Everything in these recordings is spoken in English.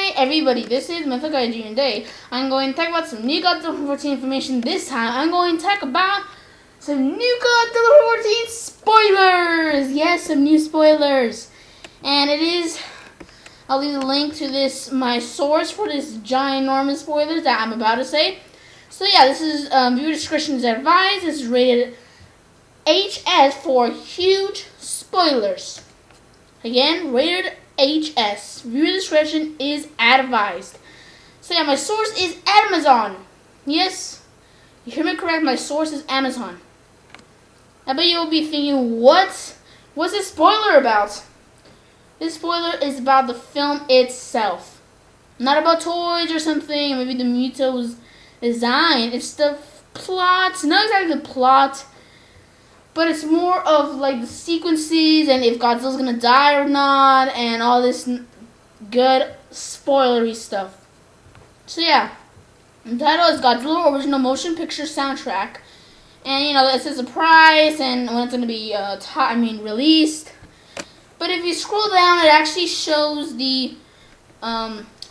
Hi everybody, this is Mythical Junior. Today I'm going to talk about some new Godzilla 14 information. This time I'm going to talk about some new Godzilla 14 spoilers. Yes, some new spoilers. And it is, I'll leave the link to this, my source for this ginormous spoilers that I'm about to say. So yeah, this is viewer discretion is advised. This is rated HS for huge spoilers. Again, rated HS. Viewer discretion is advised. So yeah, my source is Amazon. Yes, you hear me correct. My source is Amazon. I bet you'll be thinking, what's this spoiler about? This spoiler is about the film itself, not about toys or something. Maybe the Muto's design. It's the plot. Not exactly the plot, but it's more of like the sequences and if Godzilla's gonna die or not, and all this good spoilery stuff. So yeah, the title is Godzilla Original Motion Picture Soundtrack, and you know it says the price and when it's gonna be released. But if you scroll down, it actually shows the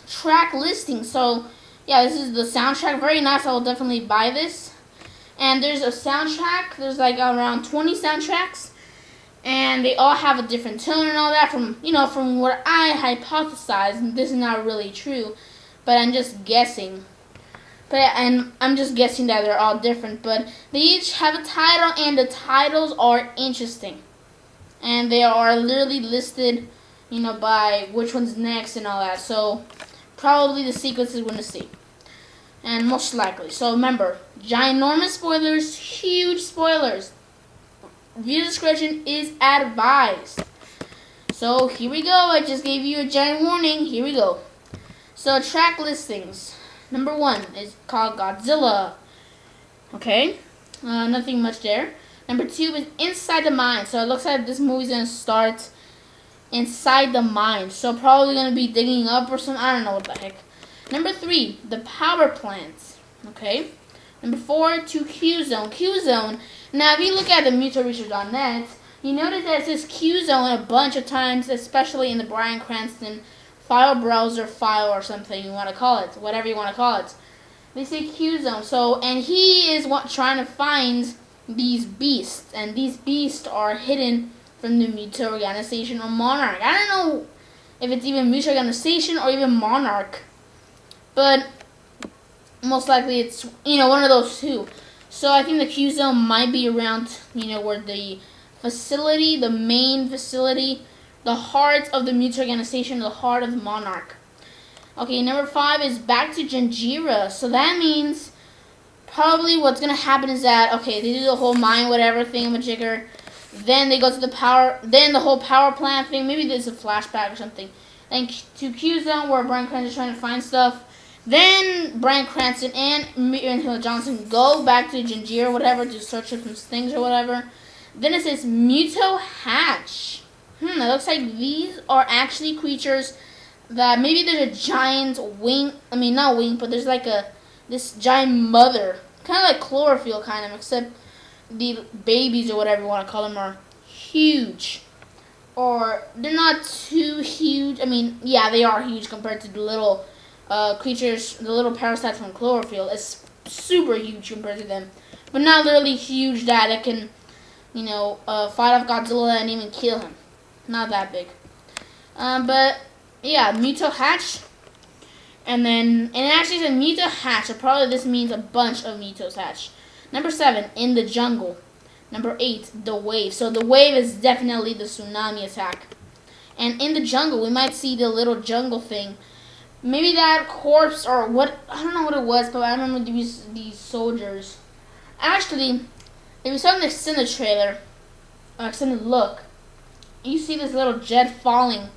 track listing. So yeah, this is the soundtrack. Very nice. I will definitely buy this. And there's a soundtrack. There's like around 20 soundtracks, and they all have a different tone and all that. From what I hypothesize, this is not really true, but I'm just guessing. And I'm just guessing that they're all different. But they each have a title, and the titles are interesting, and they are literally listed, by which one's next and all that. So probably the sequence is going to see. And most likely. So remember, ginormous spoilers, huge spoilers. Viewer discretion is advised. So here we go. I just gave you a giant warning. Here we go. So track listings. Number 1 is called Godzilla. Okay. Nothing much there. Number 2 is Inside the Mind. So it looks like this movie's going to start inside the mind. So probably going to be digging up or something. I don't know what the heck. Number 3, the power plants. Okay. Number 4, to Q-Zone. Q-Zone. Now, if you look at the MutoResearch.net, you notice that it says Q-Zone a bunch of times, especially in the Bryan Cranston file browser file or something you want to call it, whatever you want to call it. They say Q-Zone. So, and he is trying to find these beasts, and these beasts are hidden from the Muto Organization or Monarch. I don't know if it's even Muto Organization or even Monarch. But most likely it's, one of those two. So I think the Q-Zone might be around, where the facility, the main facility, the heart of the Muto Organization, the heart of the Monarch. Okay, number 5 is back to Janjira. So that means probably what's going to happen is that, okay, they do the whole mine, whatever, thingamajigger. Then they go to then the whole power plant thing. Maybe there's a flashback or something. Then to Q-Zone where Bryan Cranston is trying to find stuff. Then Bryan Cranston and Hill Johnson go back to Janjira or whatever to search for some things or whatever. Then it says Muto Hatch. It looks like these are actually creatures that maybe there's a giant wing. I mean, not wing, but there's like this giant mother. Kind of like chlorophyll kind of, except the babies or whatever you want to call them are huge. Or they're not too huge. I mean, yeah, they are huge compared to the little creatures, the little parasites from chlorophyll. Is super huge compared to them, but not literally huge that it can, fight off Godzilla and even kill him. Not that big. But yeah, Muto Hatch, and it actually said Muto Hatch. So probably this means a bunch of Mutos hatch. Number 7, in the jungle. Number 8, the wave. So the wave is definitely the tsunami attack. And in the jungle, we might see the little jungle thing. Maybe that corpse or what, I don't know what it was, but I remember these soldiers. Actually, if you saw in the extended trailer, or extended look, you see this little jet falling,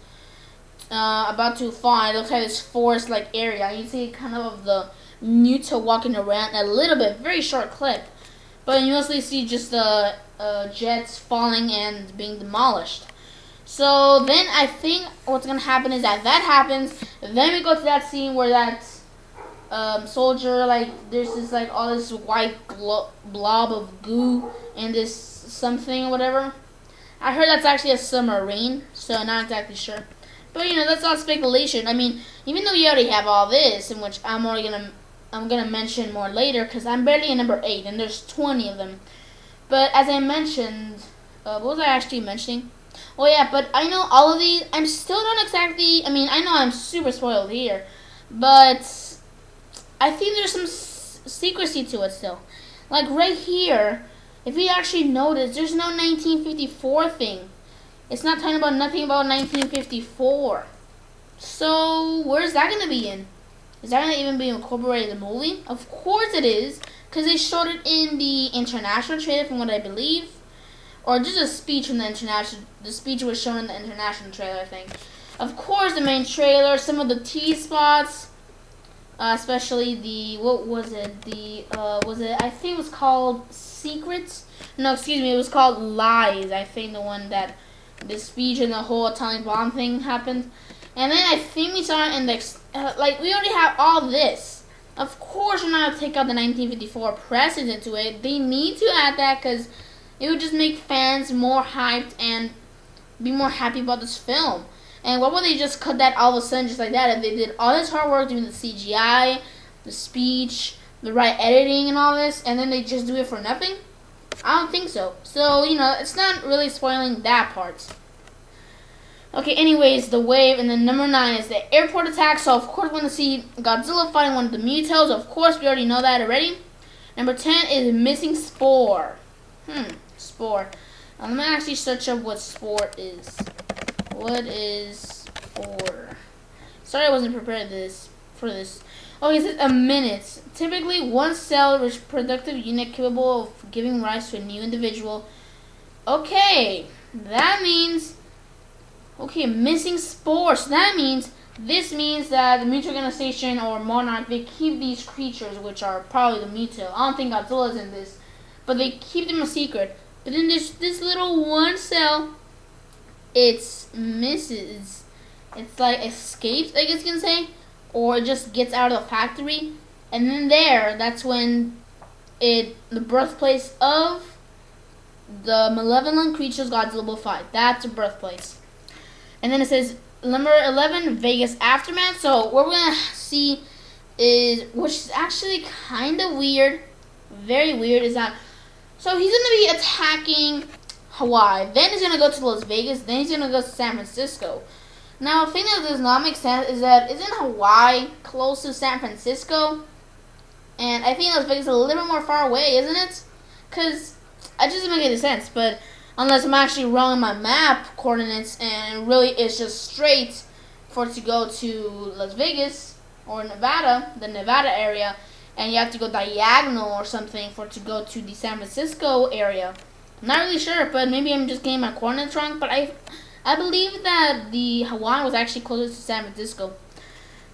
about to fall. It looks like this forest-like area. You see kind of the Muto walking around a little bit, very short clip. But you mostly see just the jets falling and being demolished. So then I think what's going to happen is that happens. Then we go to that scene where that soldier, there's this, all this white blob of goo and this something or whatever. I heard that's actually a submarine, so not exactly sure. But you know, that's all speculation. I mean, even though we already have all this, in which I'm gonna mention more later, because I'm barely in number 8, and there's 20 of them. But as I mentioned, what was I actually mentioning? Oh yeah, but I know all of these. I'm still not exactly. I mean, I know I'm super spoiled here, but I think there's some secrecy to it still. Like right here, if you actually notice, there's no 1954 thing. It's not talking about nothing about 1954. So where's that gonna be in? Is that gonna even be incorporated in the movie? Of course it is, because they showed it in the international trailer, from what I believe, or just a speech from the international. The speech was shown in the international trailer, I think. Of course, the main trailer, some of the T spots. Especially the, what was it? The, I think it was called Secrets? No, excuse me, it was called Lies. I think the one that the speech and the whole atomic bomb thing happened. And then I think we saw it in the, like, we already have all this. Of course, we're not going to take out the 1954 precedent to it. They need to add that because it would just make fans more hyped and be more happy about this film. And why would they just cut that all of a sudden just like that if they did all this hard work doing the CGI, the speech, the right editing and all this, and then they just do it for nothing? I don't think so. So, you know, it's not really spoiling that part. Okay, anyways, the wave, and then number 9 is the airport attack. So, of course, we're going to see Godzilla fighting one of the Mutos. Of course, we already know that already. Number 10 is missing Spore. Spore. I'm going to actually search up what Spore is. What is Spore? Sorry I wasn't prepared for this. Okay, it says a minute. Typically, one cell reproductive unit capable of giving rise to a new individual. Okay, that means... Okay, missing Spore. So that means... This means that the Muto Organization or Monarch, they keep these creatures, which are probably the Muto. I don't think Godzilla's in this. But they keep them a secret. But then there's this little one cell... It's misses. It's like escapes, I guess you can say, or it just gets out of the factory, and then that's when the birthplace of the malevolent creatures Godzilla will fight. That's the birthplace. And then it says number 11, Vegas Aftermath. So what we're gonna see is, which is actually kind of weird, very weird, is that so he's gonna be attacking Hawaii, then he's going to go to Las Vegas, then he's going to go to San Francisco. Now, a thing that does not make sense is that isn't Hawaii close to San Francisco? And I think Las Vegas is a little more far away, isn't it? Because it doesn't make any sense, but unless I'm actually wrong in my map coordinates and really it's just straight for it to go to Las Vegas or Nevada, the Nevada area, and you have to go diagonal or something for it to go to the San Francisco area. I'm not really sure, but maybe I'm just getting my coordinates wrong. But I believe that the Hawaii was actually closer to San Francisco.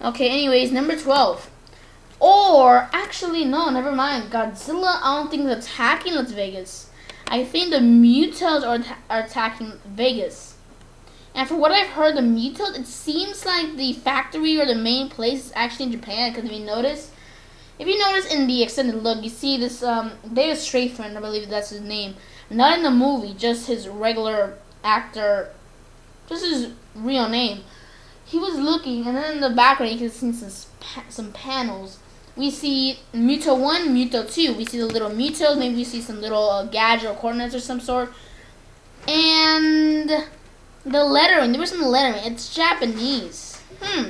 Okay, anyways, number 12. Or, actually, no, never mind. Godzilla, I don't think is attacking Las Vegas. I think the Mutos are attacking Vegas. And for what I've heard, the Mutos, it seems like the factory or the main place is actually in Japan. Because if you notice in the extended look, you see this David Strathairn, I believe that's his name. Not in the movie, just his regular actor, just his real name. He was looking, and then in the background you can see some panels. We see Muto 1, Muto 2. We see the little Mutos, maybe we see some little gadget or coordinates or some sort. And the lettering, there was some lettering. It's Japanese.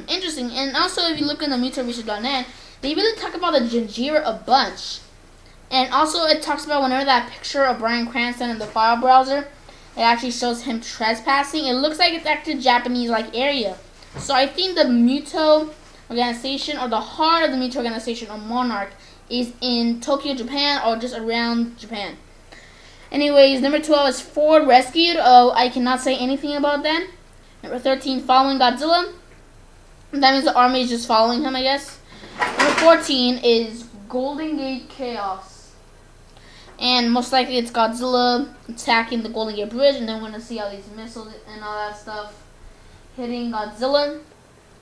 Interesting. And also, if you look in the MutoResearch.net, they really talk about the Janjira a bunch. And also, it talks about whenever that picture of Bryan Cranston in the file browser, it actually shows him trespassing. It looks like it's actually Japanese-like area. So I think the Muto Organization, or the heart of the Muto Organization, or Monarch, is in Tokyo, Japan, or just around Japan. Anyways, number 12 is Ford Rescued. Oh, I cannot say anything about that. Number 13, Following Godzilla. That means the army is just following him, I guess. Number 14 is Golden Gate Chaos. And most likely it's Godzilla attacking the Golden Gate Bridge, and then we're going to see all these missiles and all that stuff hitting Godzilla.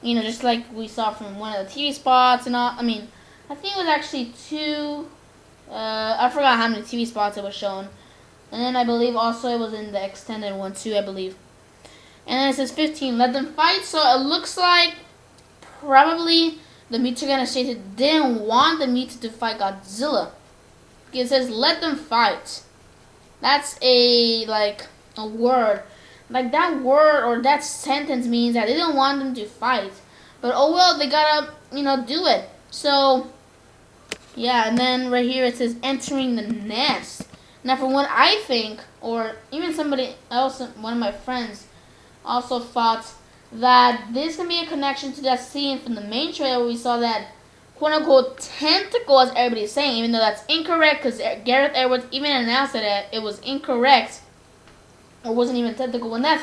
You know, just like we saw from one of the TV spots and all. I mean, I think it was actually 2, I forgot how many TV spots it was shown. And then I believe also it was in the extended one too, I believe. And then it says 15, let them fight. So it looks like probably the Muto Generation didn't want the Muto to fight Godzilla. It says let them fight. That's a word. Like that word or that sentence means that they didn't want them to fight. But oh well, they gotta, do it. So yeah, and then right here it says entering the nest. Now from what I think, or even somebody else, one of my friends also thought that this can be a connection to that scene from the main trailer where we saw that quote-unquote tentacle, as everybody's saying, even though that's incorrect because Gareth Edwards even announced that it was incorrect, or wasn't even tentacle. When that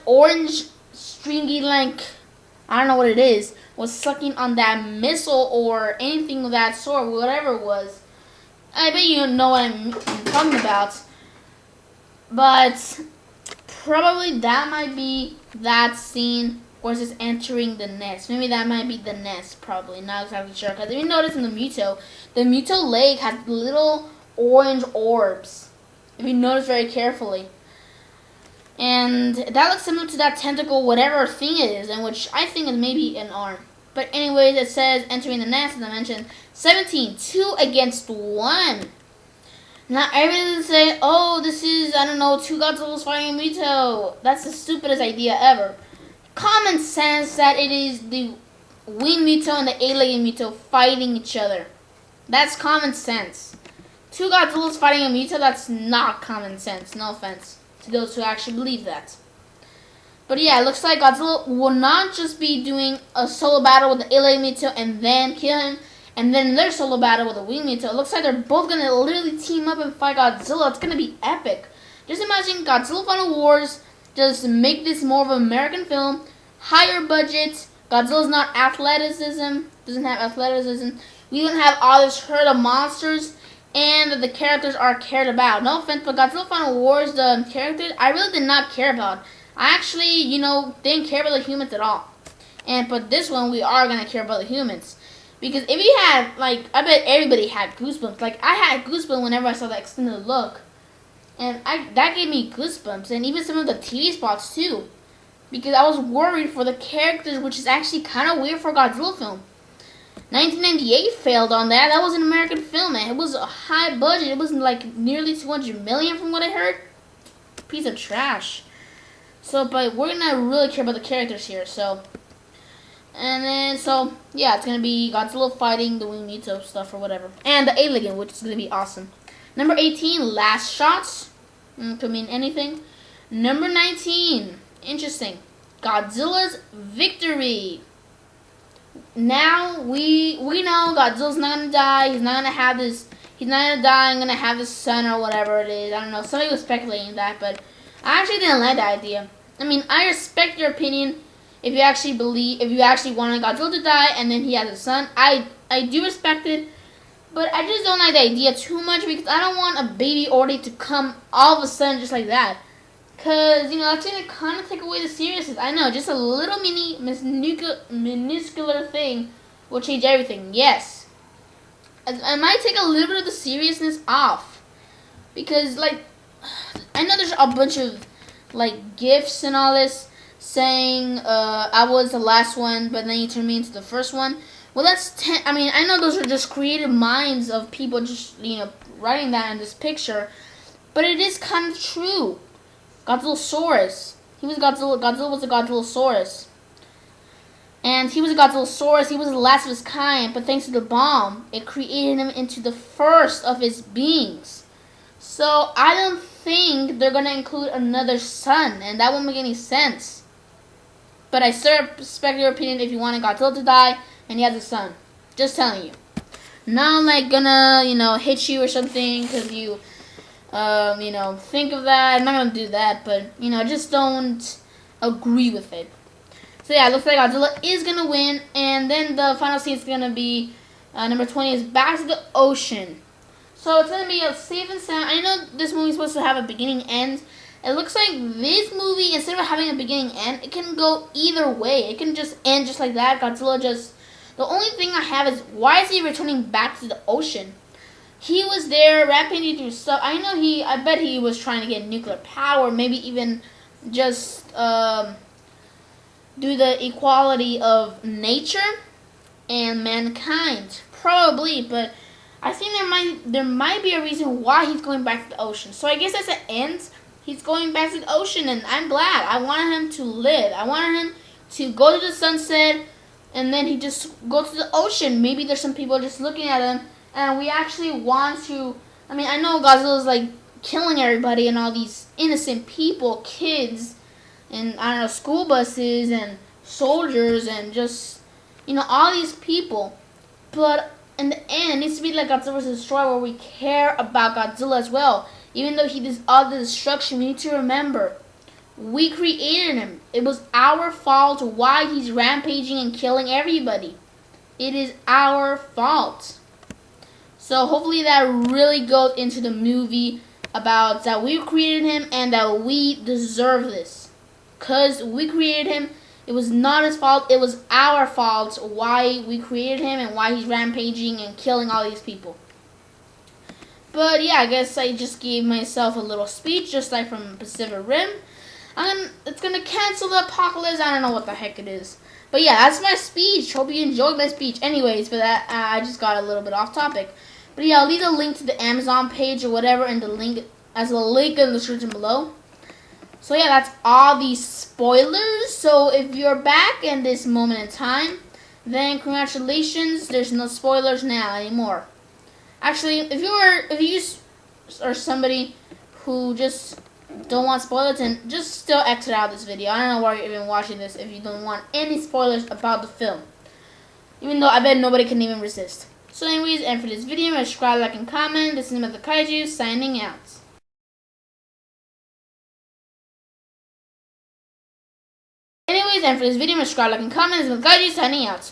orange stringy, I don't know what it is, was sucking on that missile or anything of that sort, whatever it was, I bet you know what I'm talking about. But probably that might be that scene where it's just entering the nest. Maybe that might be the nest, probably. Not exactly sure. Because if you notice in the Muto lake has little orange orbs. If you notice very carefully. And that looks similar to that tentacle, whatever thing it is, and which I think is maybe an arm. But anyways, it says entering the nest, as I mentioned. 17, 2 against 1. Now everybody say, oh, this is, I don't know, 2 Godzillas fighting a Muto. That's the stupidest idea ever. Common sense that it is the winged Muto and the alien Muto fighting each other. That's common sense. 2 Godzillas fighting a Muto, that's not common sense. No offense to those who actually believe that. But yeah, it looks like Godzilla will not just be doing a solo battle with the alien Muto and then kill him, and then their solo battle with the winged Muto. It looks like they're both going to literally team up and fight Godzilla. It's going to be epic. Just imagine Godzilla Final Wars, just make this more of an American film, higher budget. Godzilla's not athleticism, doesn't have athleticism. We don't have all this herd of monsters, and the characters are cared about. No offense, but Godzilla Final Wars, the characters, I really did not care about. I actually, didn't care about the humans at all. But this one, we are going to care about the humans. Because if you had, I bet everybody had goosebumps. I had goosebumps whenever I saw that extended look. And that gave me goosebumps. And even some of the TV spots, too. Because I was worried for the characters, which is actually kind of weird for a Godzilla film. 1998 failed on that. That was an American film, man. It was a high budget. It was nearly 200 million from what I heard. Piece of trash. So, but we're going to really care about the characters here, so. And then, yeah, it's going to be Godzilla fighting the winged Muto stuff or whatever. And the alien, which is going to be awesome. Number 18, last shots. Could mean anything. Number 19, interesting. Godzilla's victory. Now, we know Godzilla's not going to die. He's not going to have this, he's not going to die and going to have his son or whatever it is. I don't know. Somebody was speculating that, but I actually didn't like that idea. I mean, I respect your opinion if you actually wanted Godzilla to die and then he has a son. I do respect it, but I just don't like the idea too much because I don't want a baby already to come all of a sudden just like that. Because, that's going to kind of take away the seriousness. I know, just a little minuscular thing will change everything. Yes. I might take a little bit of the seriousness off. Because, I know there's a bunch of, gifts and all this saying, I was the last one, but then you turned me into the first one. Well, I know those are just creative minds of people just, writing that in this picture. But it is kind of true. Godzillasaurus. Godzilla was a Godzillasaurus. And he was a Godzillasaurus. He was the last of his kind, but thanks to the bomb, it created him into the first of his beings. So I don't think they're going to include another son, and that won't make any sense. But I still respect your opinion if you wanted Godzilla to die and he has a son. Just telling you. Not gonna, hit you or something because you, think of that. I'm not gonna do that, but, just don't agree with it. So yeah, it looks like Godzilla is gonna win, and then the final scene is gonna be, number 20 is back to the ocean. So it's gonna be a safe and sound. I know this movie's supposed to have a beginning end. It looks like this movie, instead of having a beginning end, it can go either way. It can just end just like that. Godzilla just... The only thing I have is, why is he returning back to the ocean? He was there rampaging through stuff. I bet he was trying to get nuclear power, maybe even just do the equality of nature and mankind? Probably, but I think there might be a reason why he's going back to the ocean. So I guess as it ends, he's going back to the ocean, and I'm glad. I wanted him to live. I wanted him to go to the sunset, and then he just goes to the ocean. Maybe there's some people just looking at him, and we actually want to. I mean, I know Godzilla's like killing everybody and all these innocent people, kids, and I don't know, school buses and soldiers and just all these people. But in the end, it needs to be like Godzilla vs. Destroy, where we care about Godzilla as well. Even though he does all the destruction, we need to remember we created him. It was our fault why he's rampaging and killing everybody. It is our fault. So hopefully that really goes into the movie about that we created him and that we deserve this. Because we created him. It was not his fault. It was our fault why we created him and why he's rampaging and killing all these people. But yeah, I guess I just gave myself a little speech, just like from Pacific Rim. It's going to cancel the apocalypse. I don't know what the heck it is. But yeah, that's my speech. Hope you enjoyed my speech. Anyways, but that I just got a little bit off topic. But yeah, I'll leave the link to the Amazon page or whatever in the link as a link in the description below. So yeah, that's all these spoilers. So if you're back in this moment in time, then congratulations. There's no spoilers now anymore. Actually, if you are somebody who just don't want spoilers, then just still exit out this video. I don't know why you're even watching this if you don't want any spoilers about the film. Even though I bet nobody can even resist. So anyways, and for this video, subscribe, like, and comment. This is Mr. Kaiju signing out. Anyways, and for this video, subscribe, like, and comment. This is Mr. Kaiju signing out.